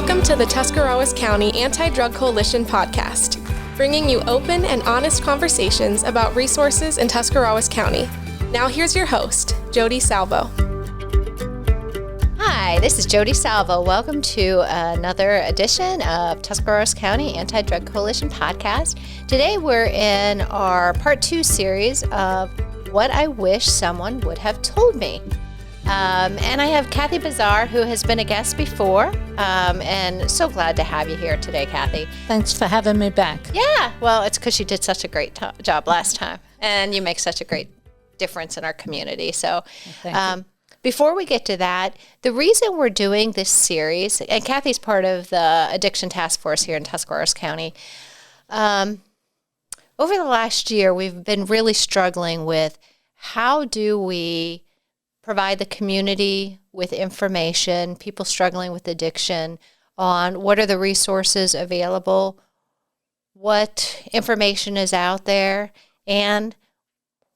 Welcome to the Tuscarawas County Anti-Drug Coalition podcast, bringing you open and honest conversations about resources in Tuscarawas County. Now here's your host, Jodi Salvo. Hi, this is Jodi Salvo. Welcome to another edition of Tuscarawas County Anti-Drug Coalition podcast. Today we're in our part 2 series of What I Wish Someone Would Have Told Me. And I have Kathy Bazaar, who has been a guest before, and so glad to have you here today, Kathy. Thanks for having me back. Yeah, well, it's because you did such a great job last time, and you make such a great difference in our community. So before we get to that, the reason we're doing this series, and Kathy's part of the Addiction Task Force here in Tuscarawas County, over the last year, we've been really struggling with how do we provide the community with information, people struggling with addiction, on what are the resources available, what information is out there, and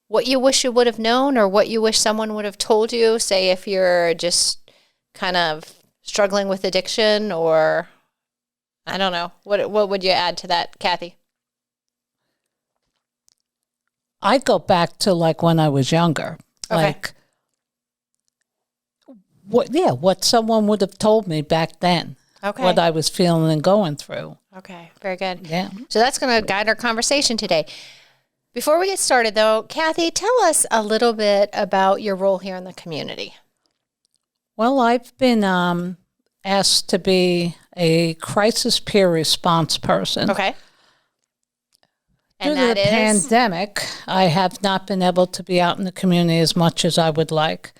what you wish you would have known or what you wish someone would have told you, say if you're just kind of struggling with addiction, or I don't know. What would you add to that, Kathy? I go back to like when I was younger. Okay. Like what someone would have told me back then. Okay. What I was feeling and going through. Okay, very good. Yeah. So that's going to guide our conversation today. Before we get started, though, Kathy, tell us a little bit about your role here in the community. Well, I've been asked to be a crisis peer response person. Okay. Due And to the that is? pandemic, I have not been able to be out in the community as much as I would like.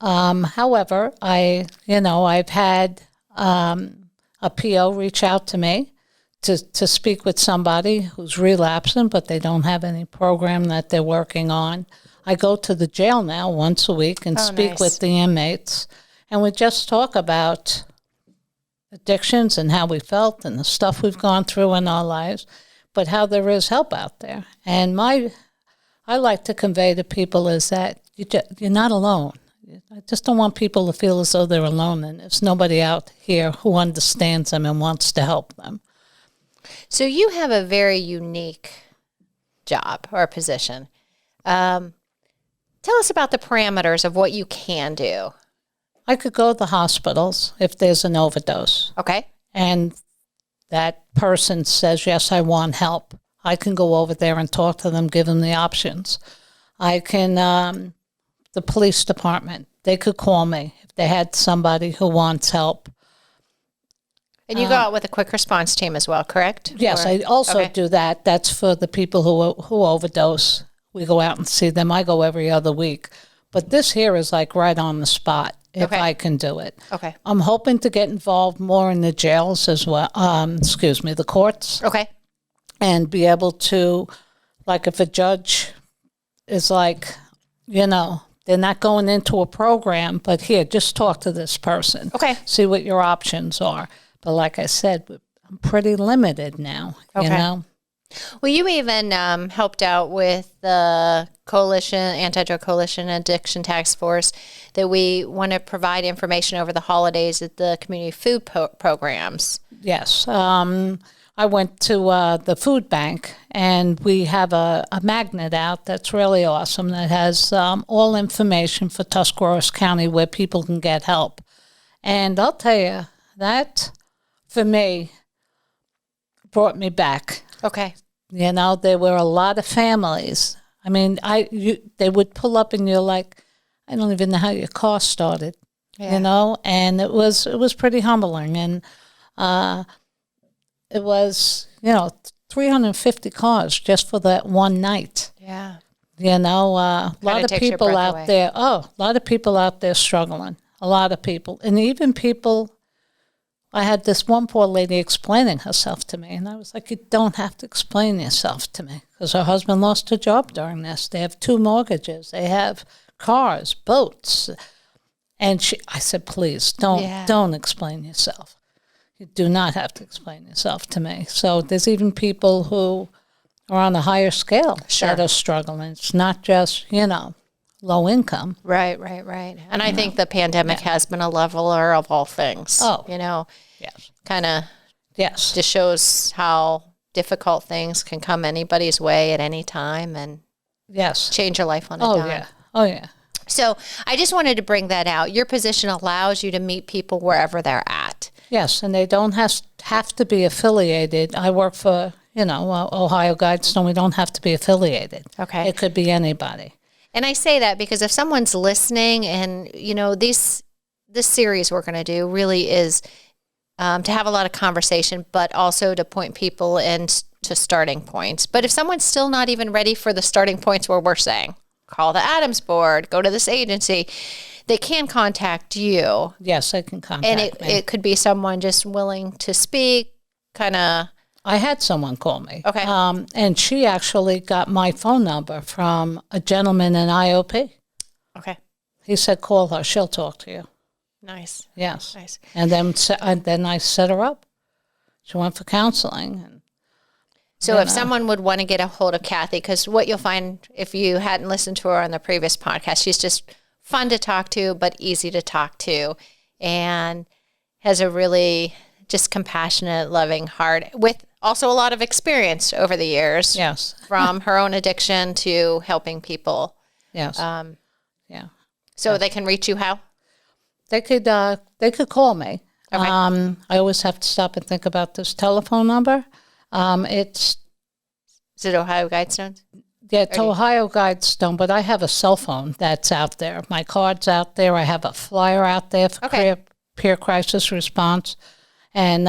However, I've had a PO reach out to me to speak with somebody who's relapsing, but they don't have any program that they're working on. I go to the jail now once a week and speak nice. with the inmates, and we just talk about addictions and how we felt and the stuff we've gone through in our lives, but how there is help out there. And I like to convey to people is that you're not alone. I just don't want people to feel as though they're alone and there's nobody out here who understands them and wants to help them. So you have a very unique job or position. Tell us about the parameters of what you can do. I could go to the hospitals if there's an overdose. Okay. And that person says, yes, I want help. I can go over there and talk to them, give them the options. I can, the police department, they could call me if they had somebody who wants help. And you go out with a quick response team as well, correct? Yes, I also do that. That's for the people who overdose. We go out and see them. I go every other week. But this here is like right on the spot if I can do it. Okay. I'm hoping to get involved more in the jails as well, the courts. Okay. And be able to, like if a judge is like, they're not going into a program, but here, just talk to this person. Okay. See what your options are. But like I said, I'm pretty limited now, Well, you even helped out with the coalition, Anti-Drug Coalition Addiction Task Force, that we want to provide information over the holidays at the community food programs. Yes. I went to the food bank, and we have a magnet out that's really awesome that has all information for Tuscarawas County where people can get help. And I'll tell you, that, for me, brought me back. Okay. There were a lot of families. I mean, they would pull up and you're like, I don't even know how your car started, and it was pretty humbling. And it was, 350 cars just for that one night. Yeah. A lot of people out there. Oh, a lot of people out there struggling. A lot of people. And even people, I had this one poor lady explaining herself to me, and I was like, you don't have to explain yourself to me, because her husband lost her job during this. They have 2 mortgages. They have cars, boats. And I said, please, don't explain yourself. You do not have to explain yourself to me. So there's even people who are on a higher scale that are struggling. It's not just, low income. Right. And I think the pandemic has been a leveler of all things. Oh. Yes. Kind of Yes. just shows how difficult things can come anybody's way at any time and change your life on a dime. Oh, yeah. So I just wanted to bring that out. Your position allows you to meet people wherever they're at. Yes, and they don't have to be affiliated. I work for, OhioGuidestone. We don't have to be affiliated. Okay. It could be anybody. And I say that because if someone's listening and, this series we're going to do really is to have a lot of conversation, but also to point people into starting points. But if someone's still not even ready for the starting points where we're saying, call the Adams board, go to this agency, they can contact you. Yes, they can contact me. And it could be someone just willing to speak, kind of. I had someone call me. Okay. And she actually got my phone number from a gentleman in IOP. Okay. He said, call her. She'll talk to you. Nice. Yes. Nice. And then I set her up. She went for counseling. And so if someone would want to get a hold of Kathy, because what you'll find if you hadn't listened to her on the previous podcast, she's just fun to talk to, but easy to talk to, and has a really just compassionate, loving heart with also a lot of experience over the years. Yes. From her own addiction to helping people. Yes. So they can reach you how? They could call me. Okay. I always have to stop and think about this telephone number. Is it Ohio Guidestone? Yeah, it's Ohio Guidestone, but I have a cell phone that's out there. My card's out there. I have a flyer out there for peer crisis response. And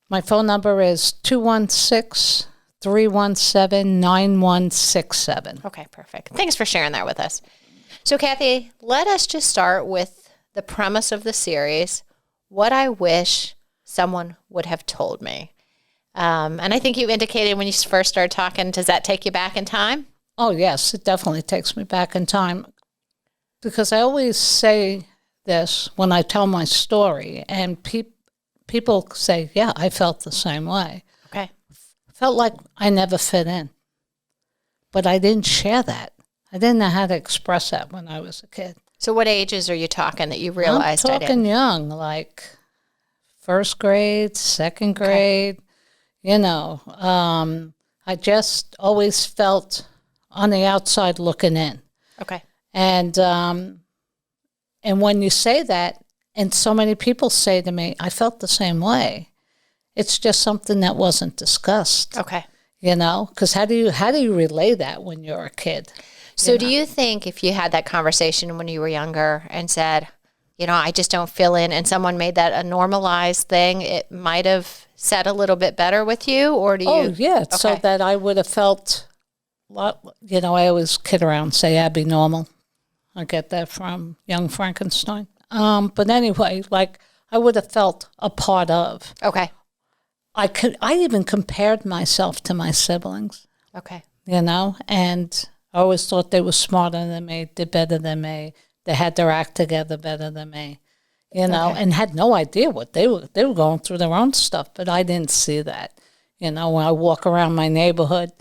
my phone number is 216-317-9167. Okay, perfect. Thanks for sharing that with us. So, Kathy, let us just start with the premise of the series, what I wish someone would have told me. And I think you indicated when you first started talking, does that take you back in time? Oh, yes, it definitely takes me back in time. Because I always say this when I tell my story, and people say, yeah, I felt the same way. Okay. Felt like I never fit in. But I didn't share that. I didn't know how to express that when I was a kid. So what ages are you talking that you realized I'm talking young, like first grade, second grade. I just always felt on the outside looking in. Okay. And when you say that, and so many people say to me, I felt the same way. It's just something that wasn't discussed. Okay. Because how do you relay that when you're a kid? So do you think if you had that conversation when you were younger and said, I just don't feel in, and someone made that a normalized thing, it might have set a little bit better with you? Or do you? Oh, yeah. Okay. So that I would have felt, I always kid around and say, Abby normal. I get that from Young Frankenstein. But anyway, I would have felt a part of. Okay. I even compared myself to my siblings. Okay. And I always thought they were smarter than me, did better than me. They had their act together better than me, and had no idea what they were going through their own stuff. But I didn't see that. When I walk around my neighborhood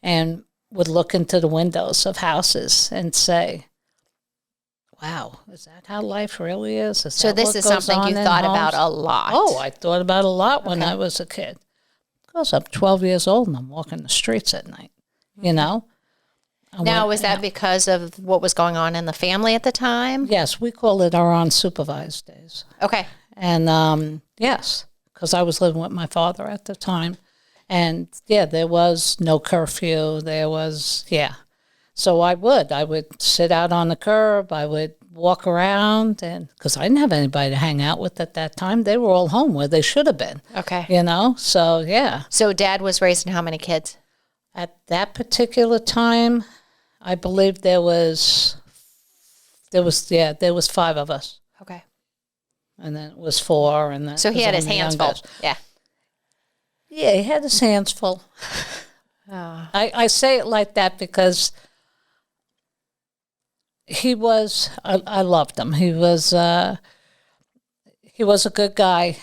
and would look into the windows of houses and say, wow, is that how life really is? So this is something you thought about a lot. Oh, I thought about a lot when I was a kid. Because I'm 12 years old and I'm walking the streets at night, Now, was that because of what was going on in the family at the time? Yes, we call it our unsupervised days. Okay. And yes, because I was living with my father at the time. And there was no curfew. So I would sit out on the curb. I would walk around, and because I didn't have anybody to hang out with at that time. They were all home where they should have been. Okay. So yeah. So Dad was raising how many kids? At that particular time, I believe there was 5 of us. Okay. And then it was 4, and then so he had his hands full. Yeah. Yeah, he had his hands full. Oh. I say it like that because he was. I loved him. He was a good guy.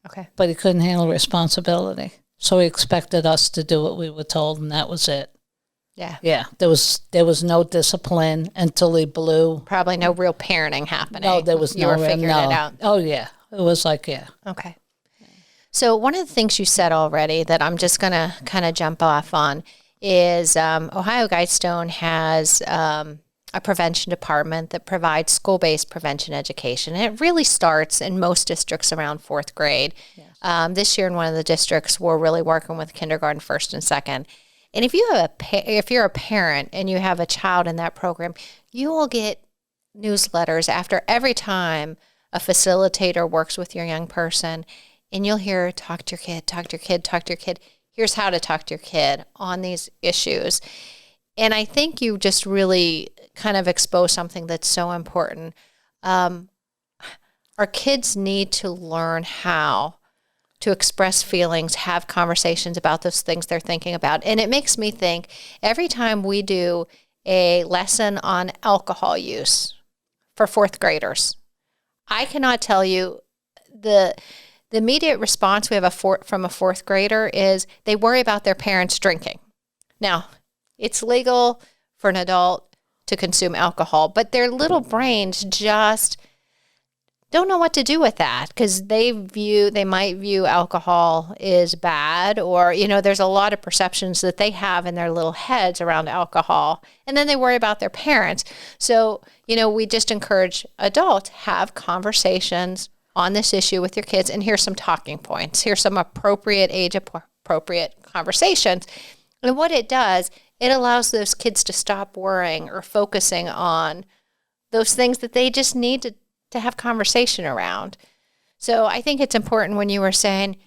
Okay. But he couldn't handle responsibility, so he expected us to do what we were told, and that was it. Yeah. There was no discipline until he blew. Probably no real parenting happening. No, there was you no. You were figuring it out. Oh, yeah. It was like, yeah. Okay. So one of the things you said already that I'm just going to kind of jump off on is OhioGuidestone has a prevention department that provides school-based prevention education. And it really starts in most districts around 4th grade. Yes. This year in one of the districts, we're really working with kindergarten, 1st and 2nd. And if you're a parent and you have a child in that program, you will get newsletters after every time a facilitator works with your young person, and you'll hear, talk to your kid, talk to your kid, talk to your kid. Here's how to talk to your kid on these issues. And I think you just really kind of expose something that's so important. Our kids need to learn how to express feelings, have conversations about those things they're thinking about. And it makes me think every time we do a lesson on alcohol use for 4th graders, I cannot tell you the immediate response we have from a 4th grader is they worry about their parents drinking. Now, it's legal for an adult to consume alcohol, but their little brains just don't know what to do with that because they might view alcohol is bad, or, there's a lot of perceptions that they have in their little heads around alcohol, and then they worry about their parents. So, we just encourage adults, have conversations on this issue with your kids, and here's some talking points. Here's some appropriate age-appropriate conversations. And what it does, it allows those kids to stop worrying or focusing on those things that they just need to have conversation around. So I think it's important when you were saying,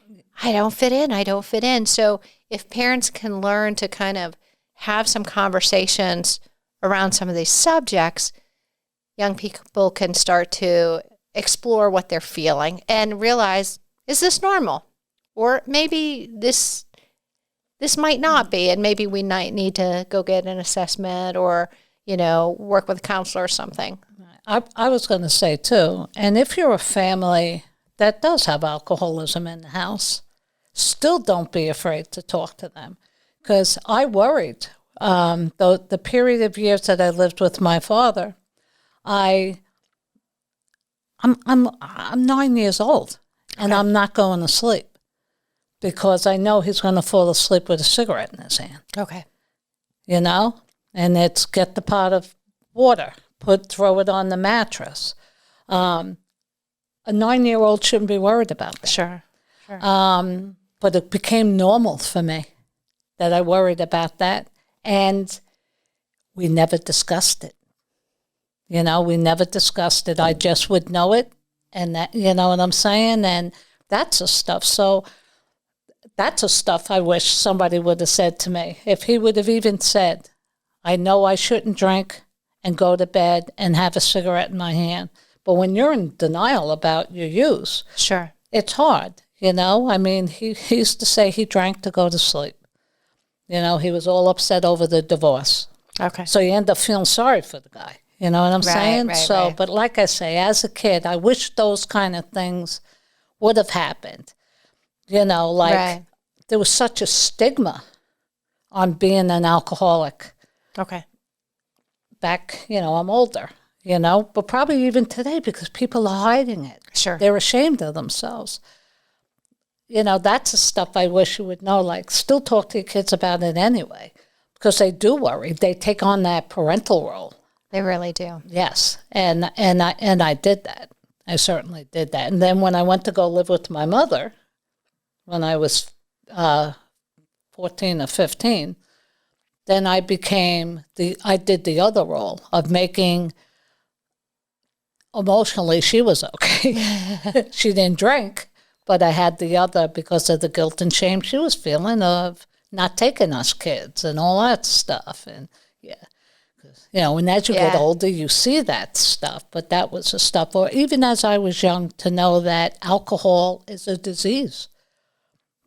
I don't fit in. So if parents can learn to kind of have some conversations around some of these subjects, young people can start to explore what they're feeling and realize, is this normal? Or maybe this might not be, and maybe we might need to go get an assessment or, work with a counselor or something. I was going to say, too, and if you're a family that does have alcoholism in the house, still don't be afraid to talk to them. Because I worried, the period of years that I lived with my father, I'm 9 years old, and I'm not going to sleep because I know he's going to fall asleep with a cigarette in his hand. Okay. And it's get the pot of water, throw it on the mattress. A 9-year-old shouldn't be worried about that. Sure. But it became normal for me that I worried about that, and we never discussed it. We never discussed it. I just would know it, and that, you know what I'm saying? And that's the stuff. So that's the stuff I wish somebody would have said to me. If he would have even said, I know I shouldn't drink and go to bed and have a cigarette in my hand. But when you're in denial about your use, sure, it's hard, I mean, he used to say he drank to go to sleep. He was all upset over the divorce. Okay. So you end up feeling sorry for the guy. You know what I'm saying? Right. But like I say, as a kid, I wish those kind of things would have happened. There was such a stigma on being an alcoholic. Okay. Back, I'm older, but probably even today because people are hiding it. Sure. They're ashamed of themselves. That's the stuff I wish you would know, still talk to your kids about it anyway, because they do worry. They take on that parental role. They really do. Yes. And I did that. I certainly did that. And then when I went to go live with my mother, when I was 14 or 15, then I did the other role of making, emotionally, she was okay. She didn't drink, but I had the other because of the guilt and shame she was feeling of not taking us kids and all that stuff. And and as you get older, you see that stuff, but that was the stuff. Or even as I was young, to know that alcohol is a disease,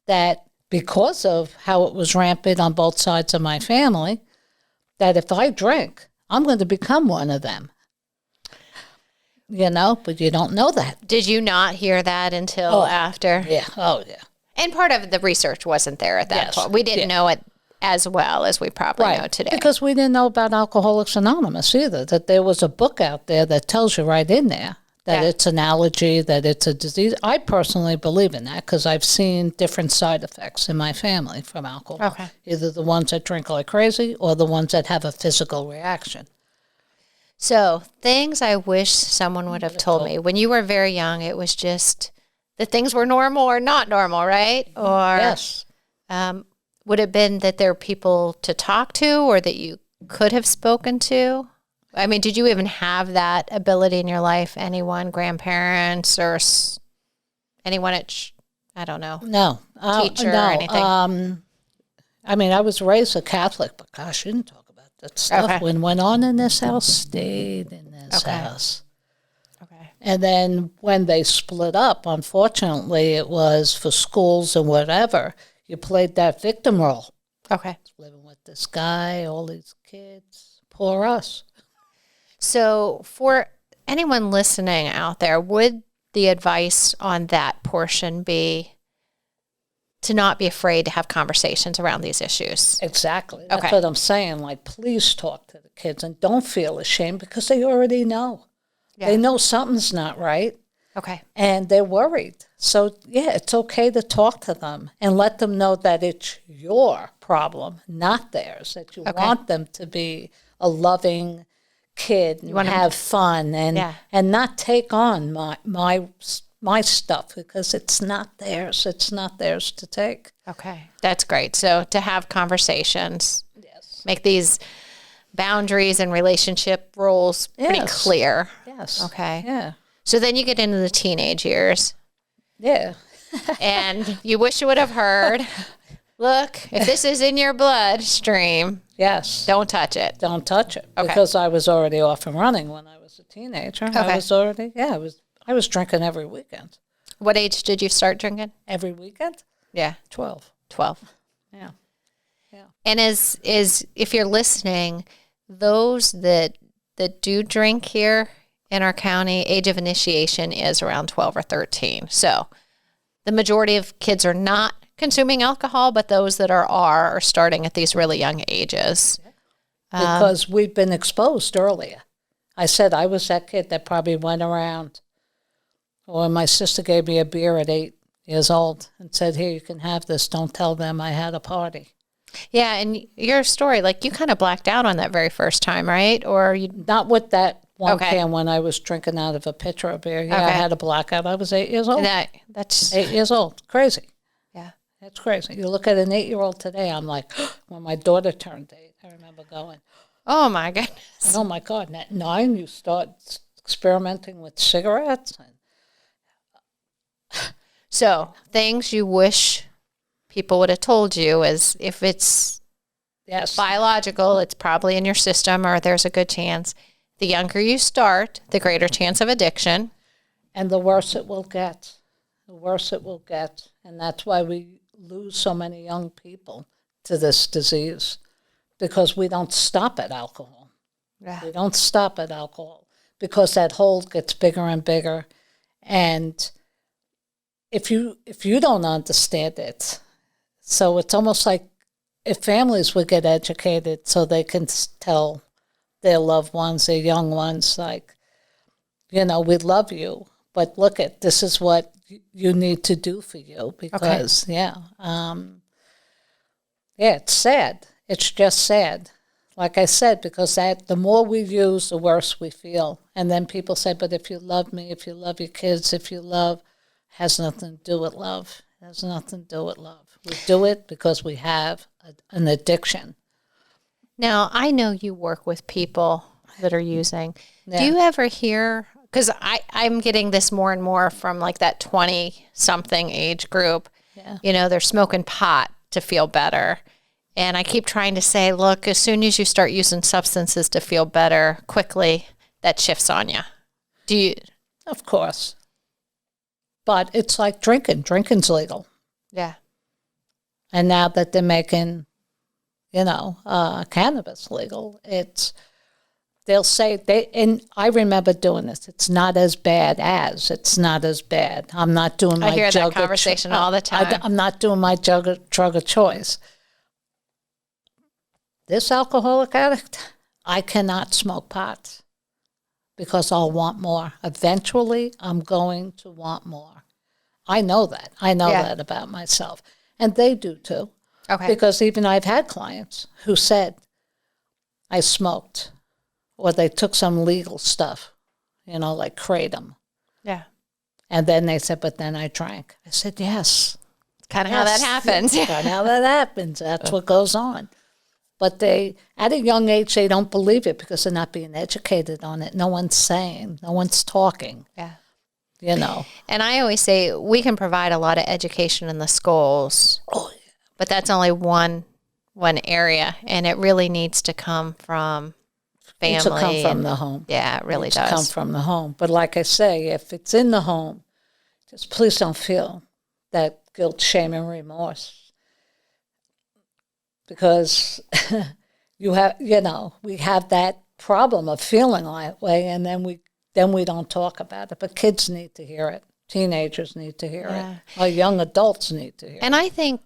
that because of how it was rampant on both sides of my family, that if I drink, I'm going to become one of them. But you don't know that. Did you not hear that until after? Yeah. Oh, yeah. And part of the research wasn't there at that point. We didn't know it as well as we probably know today. Because we didn't know about Alcoholics Anonymous either, that there was a book out there that tells you right in there that it's an allergy, that it's a disease. I personally believe in that because I've seen different side effects in my family from alcohol. Okay. Either the ones that drink like crazy or the ones that have a physical reaction. So things I wish someone would have told me. When you were very young, it was just that things were normal or not normal, right? Or yes. Would it have been that there are people to talk to or that you could have spoken to? I mean, did you even have that ability in your life? Anyone, grandparents or anyone at, I don't know, no, teacher or anything? I mean, I was raised a Catholic, but gosh, I didn't talk about that stuff. Okay. When went on in this house, stayed in this house. Okay. And then when they split up, unfortunately, it was for schools and whatever. You played that victim role. Okay. Living with this guy, all these kids, poor us. So for anyone listening out there, would the advice on that portion be to not be afraid to have conversations around these issues? Exactly. That's what I'm saying. Like, please talk to the kids and don't feel ashamed because they already know. Yeah. They know something's not right. Okay. And they're worried. So, yeah, it's okay to talk to them and let them know that it's your problem, not theirs, that you want them to be a loving kid and have fun and not take on my stuff because it's not theirs. It's not theirs to take. Okay. That's great. So to have conversations, make these boundaries and relationship roles pretty clear. Yes. Okay. Yeah. So then you get into the teenage years. Yeah. And you wish you would have heard, look, if this is in your bloodstream, don't touch it. Don't touch it. Okay. Because I was already off and running when I was a teenager. Okay. I was already, I was drinking every weekend. What age did you start drinking? Every weekend? Yeah. 12. Yeah. Yeah. And is if you're listening, those that do drink here in our county, age of initiation is around 12 or 13. So the majority of kids are not consuming alcohol, but those that are starting at these really young ages. Because we've been exposed earlier. I said I was that kid that probably went around, or my sister gave me a beer at 8 years old and said, here, you can have this. Don't tell them I had a party. Yeah, and your story, like you kind of blacked out on that very first time, right? Or you not with that one can when I was drinking out of a pitcher of beer. Yeah, I had a blackout. I was 8 years old. That's 8 years old. Crazy. Yeah. That's crazy. You look at an 8-year-old today, I'm like, when my daughter turned 8, I remember going, oh my goodness. Oh my God. At 9, you start experimenting with cigarettes. So things you wish people would have told you is if it's biological, it's probably in your system or there's a good chance. The younger you start, the greater chance of addiction. And the worse it will get. The worse it will get. And that's why we lose so many young people to this disease, because we don't stop at alcohol. Yeah. We don't stop at alcohol because that hole gets bigger and bigger. And if you don't understand it, so it's almost like if families would get educated so they can tell their loved ones, their young ones, like, we love you, but look at, this is what you need to do for you because, it's sad. It's just sad. Like I said, because the more we use, the worse we feel. And then people say, but if you love me, if you love your kids, if you love, has nothing to do with love. It has nothing to do with love. We do it because we have an addiction. Now, I know you work with people that are using. Yeah. Do you ever hear, because I'm getting this more and more from like that 20-something age group, they're smoking pot to feel better. And I keep trying to say, look, as soon as you start using substances to feel better, quickly, that shifts on you. Do you? Of course. But it's like drinking. Drinking's legal. Yeah. And now that they're making, cannabis legal, they'll say, and I remember doing this, it's not as bad as, it's not as bad. I'm not doing my I hear that conversation all the time. I'm not doing my drug of choice. this alcoholic addict, I cannot smoke pot because I'll want more. Eventually, I'm going to want more. I know that. I know that about myself. And they do too. Okay. Because even I've had clients who said, I smoked, or they took some legal stuff, like kratom. Yeah. And then they said, but then I drank. I said, yes. Kind of how that happens. Kind of how that happens. That's what goes on. But at a young age, they don't believe it because they're not being educated on it. No one's saying, no one's talking. Yeah. And I always say we can provide a lot of education in the schools, but that's only one area, and it really needs to come from family. It needs to come from the home. Yeah, it really does. Come from the home. But like I say, if it's in the home, just please don't feel that guilt, shame, and remorse. Because we have that problem of feeling that way, and then we don't talk about it. But kids need to hear it. Teenagers need to hear it. Or young adults need to hear it. And I think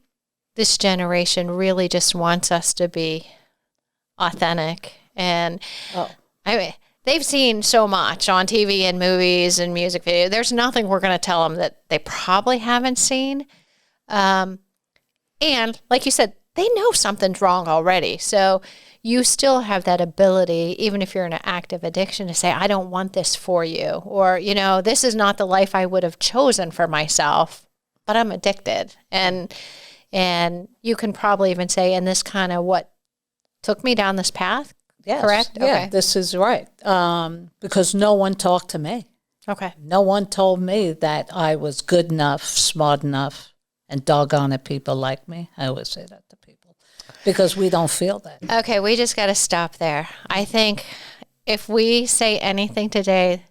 this generation really just wants us to be authentic. And they've seen so much on TV and movies and music videos. There's nothing we're going to tell them that they probably haven't seen. And like you said, they know something's wrong already. So you still have that ability, even if you're in an active addiction, to say, I don't want this for you. Or, this is not the life I would have chosen for myself, but I'm addicted. And you can probably even say, and this kind of what took me down this path, correct? Yeah, okay. This is right. Because no one talked to me. Okay. No one told me that I was good enough, smart enough, and doggone it, people like me. I always say that to people because we don't feel that. Okay, we just got to stop there. I think if we say anything today,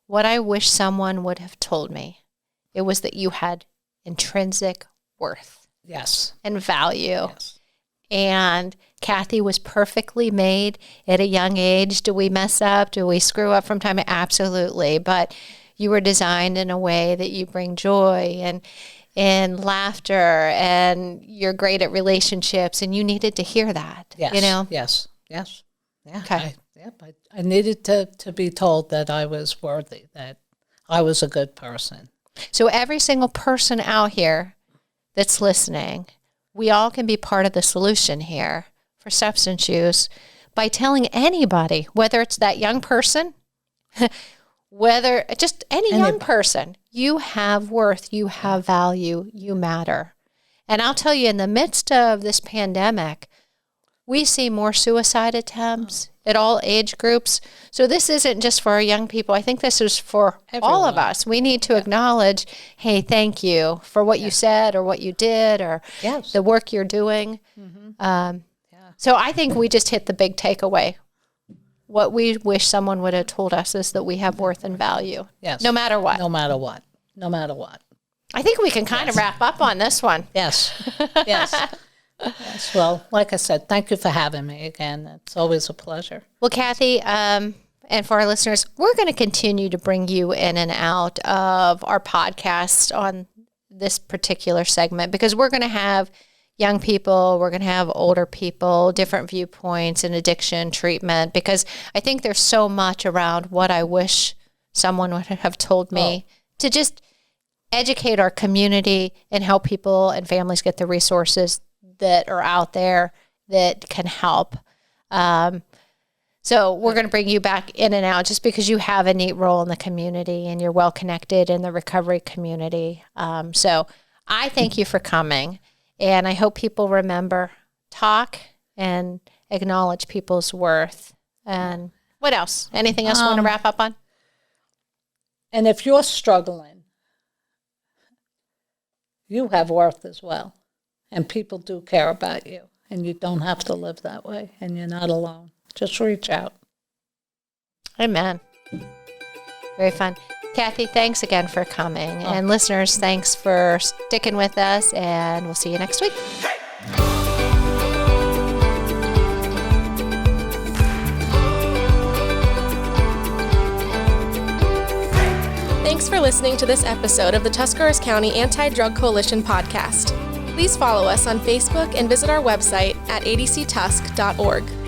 what I wish someone would have told me, it was that you had intrinsic worth. Yes. And value. Yes. And Kathy was perfectly made at a young age. Do we mess up? Do we screw up from time to time? Absolutely. But you were designed in a way that you bring joy and laughter, and you're great at relationships, and you needed to hear that. Yes. Yes. Yes. Yeah. Okay. I needed to be told that I was worthy, that I was a good person. So every single person out here that's listening, we all can be part of the solution here for substance use by telling anybody, whether it's that young person, whether just any young person, you have worth, you have value, you matter. And I'll tell you, in the midst of this pandemic, we see more suicide attempts at all age groups. So this isn't just for our young people. I think this is for all of us. We need to acknowledge, hey, thank you for what you said or what you did or the work you're doing. Mm-hmm. So I think we just hit the big takeaway. What we wish someone would have told us is that we have worth and value. Yes. No matter what. No matter what. No matter what. I think we can kind of wrap up on this one. Yes. Yes. Yes. Well, like I said, thank you for having me again. It's always a pleasure. Well, Kathy, and for our listeners, we're going to continue to bring you in and out of our podcast on this particular segment because we're going to have young people, we're going to have older people, different viewpoints in addiction treatment, because I think there's so much around what I wish someone would have told me to just educate our community and help people and families get the resources that are out there that can help. So we're going to bring you back in and out just because you have a neat role in the community and you're well connected in the recovery community. So I thank you for coming. And I hope people remember, talk and acknowledge people's worth. And what else? Anything else you want to wrap up on? And if you're struggling, you have worth as well. And people do care about you. And you don't have to live that way. And you're not alone. Just reach out. Amen. Very fun. Kathy, thanks again for coming. And listeners, thanks for sticking with us, and we'll see you next week. Thanks for listening to this episode of the Tuscarawas County Anti-Drug Coalition podcast. Please follow us on Facebook and visit our website at adctusk.org.